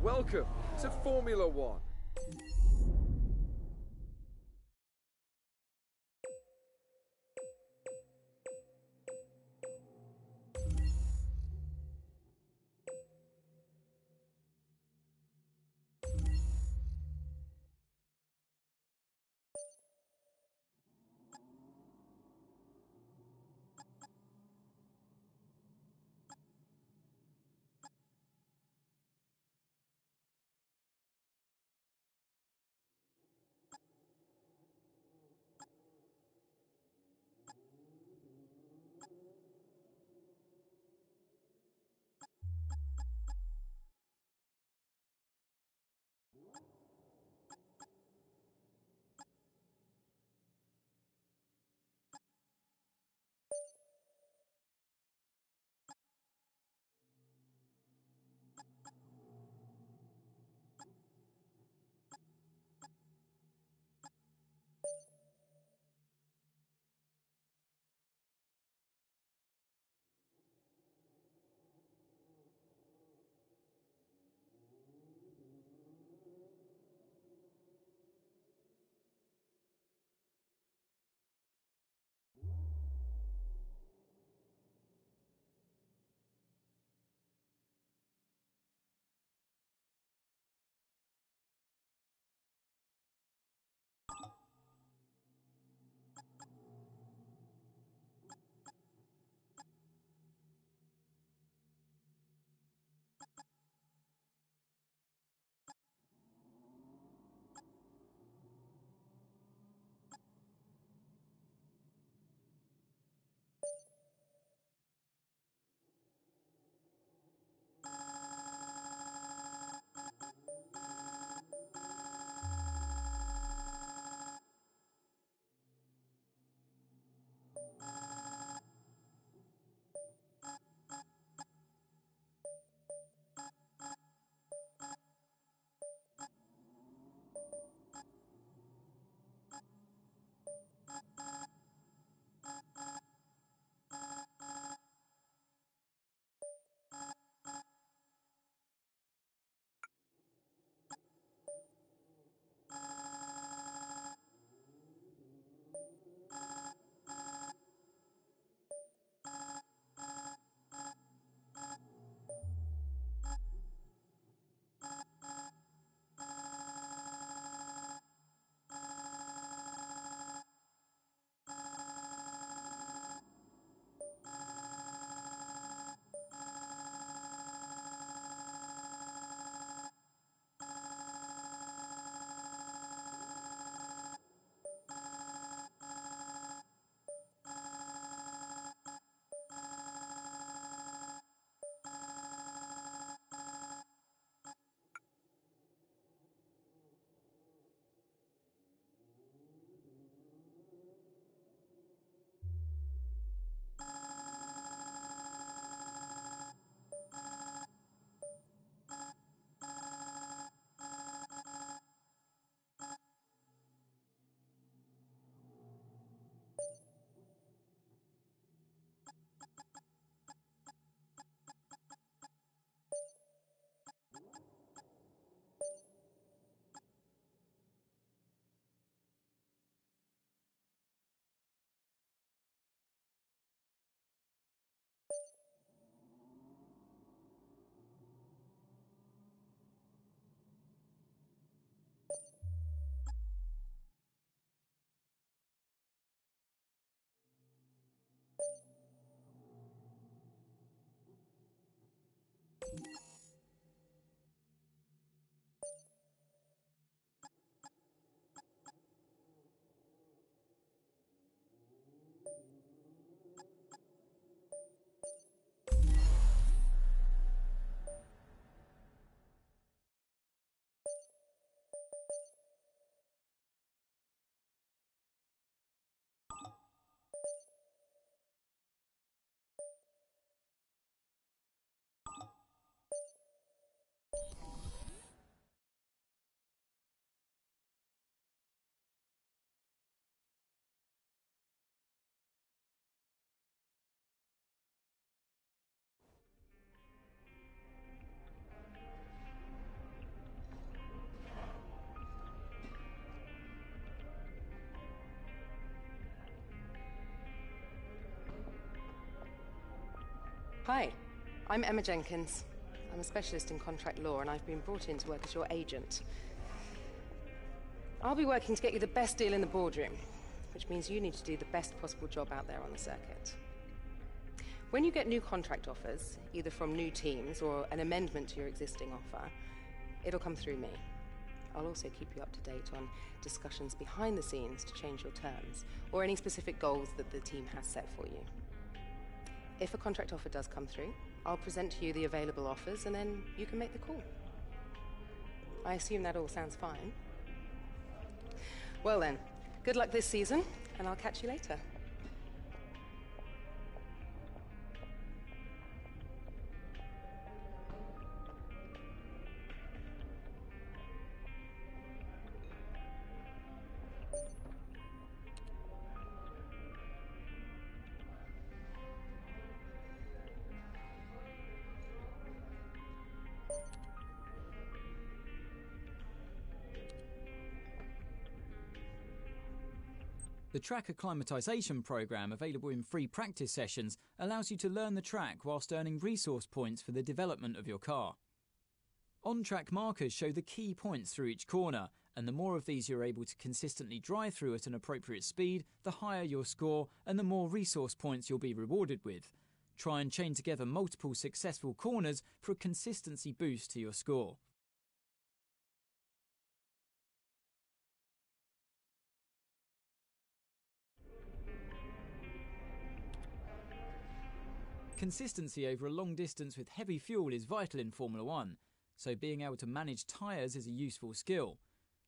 Welcome to Formula One. Hi, I'm Emma Jenkins. I'm a specialist in contract law and I've been brought in to work as your agent. I'll be working to get you the best deal in the boardroom, which means you need to do the best possible job out there on the circuit. When you get new contract offers, either from new teams or an amendment to your existing offer, it'll come through me. I'll also keep you up to date on discussions behind the scenes to change your terms, or any specific goals that the team has set for you. If a contract offer does come through, I'll present to you the available offers and then you can make the call. I assume that all sounds fine. Well then, good luck this season, and I'll catch you later. The track acclimatisation programme available in free practice sessions allows you to learn the track whilst earning resource points for the development of your car. On-track markers show the key points through each corner, and the more of these you're able to consistently drive through at an appropriate speed, the higher your score and the more resource points you'll be rewarded with. Try and chain together multiple successful corners for a consistency boost to your score. Consistency over a long distance with heavy fuel is vital in Formula 1, so being able to manage tyres is a useful skill.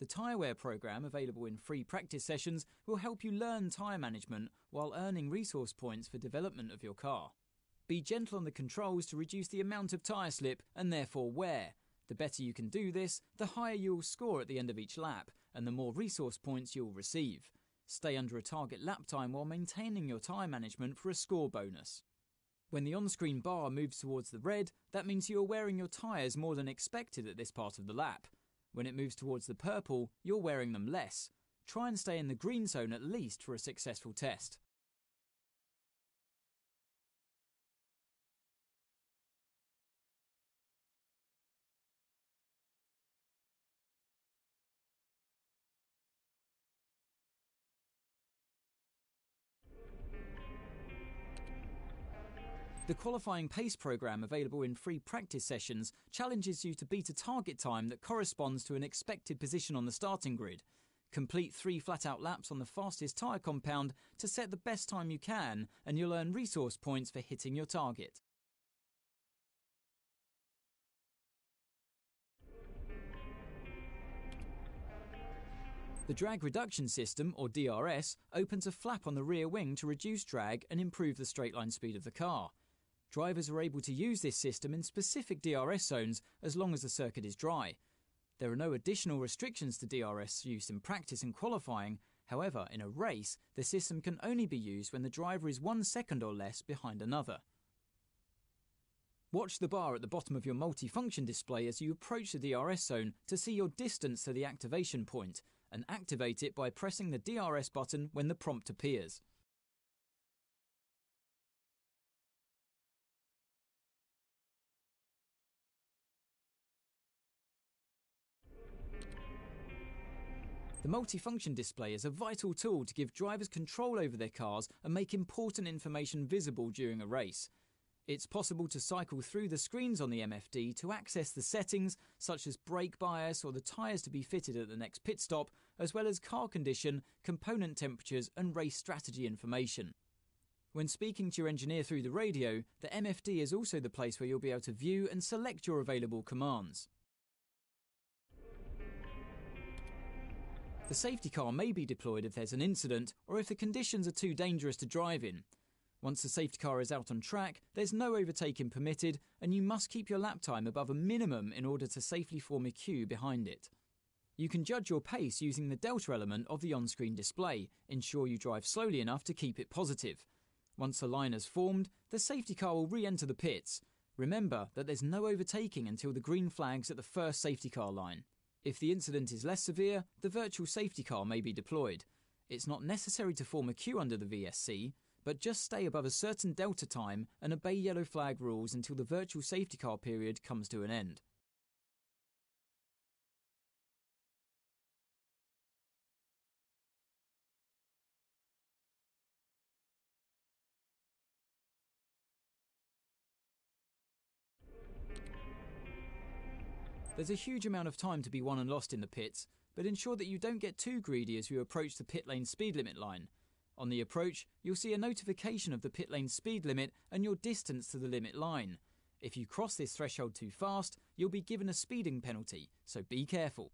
The tyre wear programme available in free practice sessions will help you learn tyre management while earning resource points for development of your car. Be gentle on the controls to reduce the amount of tyre slip and therefore wear. The better you can do this, the higher you'll score at the end of each lap and the more resource points you'll receive. Stay under a target lap time while maintaining your tyre management for a score bonus. When the on-screen bar moves towards the red, that means you are wearing your tyres more than expected at this part of the lap. When it moves towards the purple, you're wearing them less. Try and stay in the green zone at least for a successful test. The qualifying pace programme available in free practice sessions challenges you to beat a target time that corresponds to an expected position on the starting grid. Complete 3 flat-out laps on the fastest tyre compound to set the best time you can, and you'll earn resource points for hitting your target. The drag reduction system, or DRS, opens a flap on the rear wing to reduce drag and improve the straight-line speed of the car. Drivers are able to use this system in specific DRS zones as long as the circuit is dry. There are no additional restrictions to DRS use in practice and qualifying. However, in a race, the system can only be used when the driver is 1 second or less behind another. Watch the bar at the bottom of your multi-function display as you approach the DRS zone to see your distance to the activation point, and activate it by pressing the DRS button when the prompt appears. The multifunction display is a vital tool to give drivers control over their cars and make important information visible during a race. It's possible to cycle through the screens on the MFD to access the settings such as brake bias or the tyres to be fitted at the next pit stop, as well as car condition, component temperatures and race strategy information. When speaking to your engineer through the radio, the MFD is also the place where you'll be able to view and select your available commands. The safety car may be deployed if there's an incident or if the conditions are too dangerous to drive in. Once the safety car is out on track, there's no overtaking permitted, and you must keep your lap time above a minimum in order to safely form a queue behind it. You can judge your pace using the delta element of the on-screen display. Ensure you drive slowly enough to keep it positive. Once a line has formed, the safety car will re-enter the pits. Remember that there's no overtaking until the green flag's at the first safety car line. If the incident is less severe, the virtual safety car may be deployed. It's not necessary to form a queue under the VSC. but just stay above a certain delta time and obey yellow flag rules until the virtual safety car period comes to an end. There's a huge amount of time to be won and lost in the pits, but ensure that you don't get too greedy as you approach the pit lane speed limit line. On the approach, you'll see a notification of the pit lane speed limit and your distance to the limit line. If you cross this threshold too fast, you'll be given a speeding penalty, so be careful.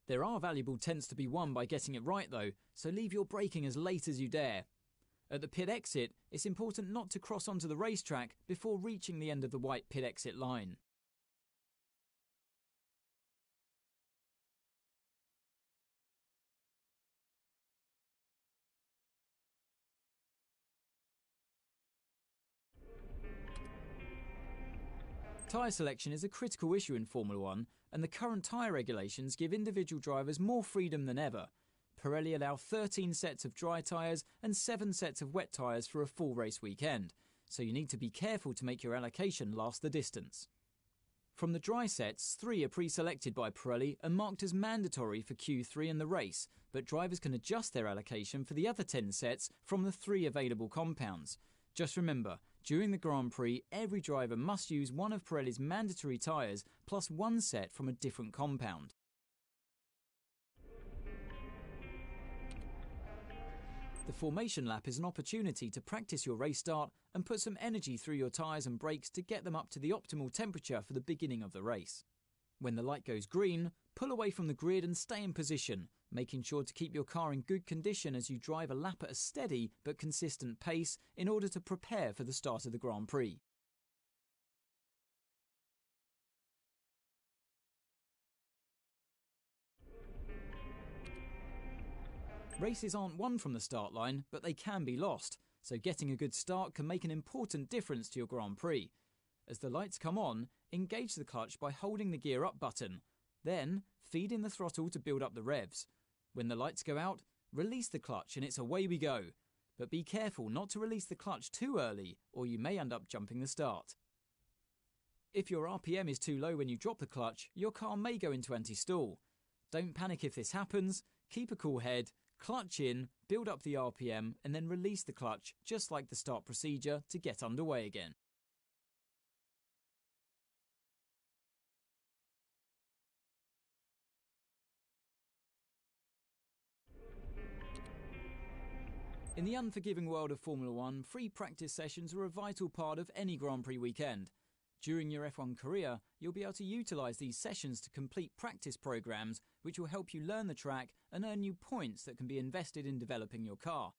There are valuable tenths to be won by getting it right though, so leave your braking as late as you dare. At the pit exit, it's important not to cross onto the racetrack before reaching the end of the white pit exit line. Tyre selection is a critical issue in Formula 1, and the current tyre regulations give individual drivers more freedom than ever. Pirelli allow 13 sets of dry tyres and 7 sets of wet tyres for a full race weekend, so you need to be careful to make your allocation last the distance. From the dry sets, 3 are pre-selected by Pirelli and marked as mandatory for Q3 in the race, but drivers can adjust their allocation for the other 10 sets from the 3 available compounds. Just remember, during the Grand Prix, every driver must use one of Pirelli's mandatory tyres plus 1 set from a different compound. The formation lap is an opportunity to practice your race start and put some energy through your tyres and brakes to get them up to the optimal temperature for the beginning of the race. When the light goes green, pull away from the grid and stay in position, making sure to keep your car in good condition as you drive a lap at a steady but consistent pace in order to prepare for the start of the Grand Prix. Races aren't won from the start line, but they can be lost, so getting a good start can make an important difference to your Grand Prix. As the lights come on, engage the clutch by holding the gear up button. Then, feed in the throttle to build up the revs. When the lights go out, release the clutch and it's away we go. But be careful not to release the clutch too early, or you may end up jumping the start. If your RPM is too low when you drop the clutch, your car may go into anti-stall. Don't panic if this happens, keep a cool head, clutch in, build up the RPM, and then release the clutch, just like the start procedure, to get underway again. In the unforgiving world of Formula 1, free practice sessions are a vital part of any Grand Prix weekend. During your F1 career, you'll be able to utilise these sessions to complete practice programmes which will help you learn the track and earn you points that can be invested in developing your car.